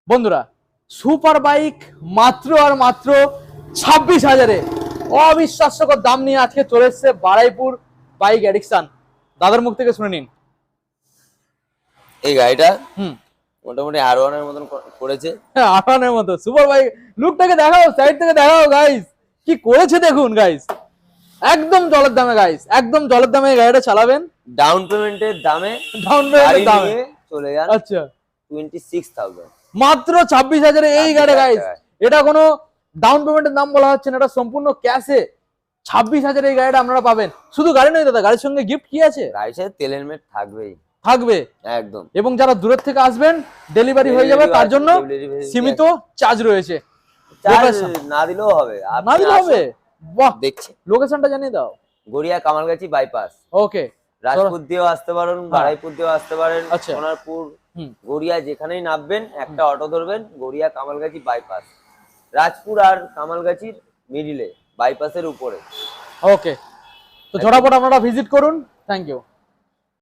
বন্ধুরা, super bike মাত্র আর মাত্র 26,000-এ অবিশ্বাস্যকর দাম নিয়ে আজকে চলে এসছে বারাইপুর বাইক এডিকশন। দাদার মুখ থেকে শুনে নিন। এই গাড়িটা হুম, মোটামুটি R1 এর মতন করেছে। আটানের মতো সুপার বাইক। লুকটাকে দেখাও, সাইড থেকে দেখাও গাইস, কি করেছে দেখুন গাইস। একদম জলের দামে গাইস, একদম জলের দামে এই গাড়িটা চালাবেন। ডাউন পেমেন্টের দামে ডাউন গাড়ি পেমেন্টের দামে নিয়ে চলে যান আচ্ছা 26,000 মাত্র 26,000-এ এই গাড়ি 26,000 গাইস। টাকায়। এটা কোনো ডাউন পেমেন্টের দাম বলা হচ্ছে না, এটা সম্পূর্ণ ক্যাশে 26,000-এ এই গাড়িটা আপনারা পাবেন। শুধু গাড়ি নয় দাদা, গাড়ির সঙ্গে গিফট কি আছে? গাড়ির সাথে তেলের মেট থাকবেই থাকবে। একদম। এবং যারা দূরের থেকে আসবেন ডেলিভারি হয়ে যাবে, তার জন্য সীমিত চার্জ রয়েছে। চার্জ না দিলেও হবে, না দিলে হবে? বাহ, দেখছি লোকেশনটা জানিয়ে দাও। গড়িয়া কামালগাছি বাইপাস। ওকে, রাজপুর দিয়েও আসতে পারেন, বারাইপুর দিয়েও আসতে পারেন, আচ্ছা। সোনারপুর, হুম, গড়িয়া যেখানেই নামবেন একটা অটো ধরবেন, গড়িয়া কামালগাছি বাইপাস। রাজপুর আর কামালগাছির মিডিলে, বাইপাসের উপরে। ওকে। তো ঝটাপট আপনারা ভিজিট করুন। Thank you.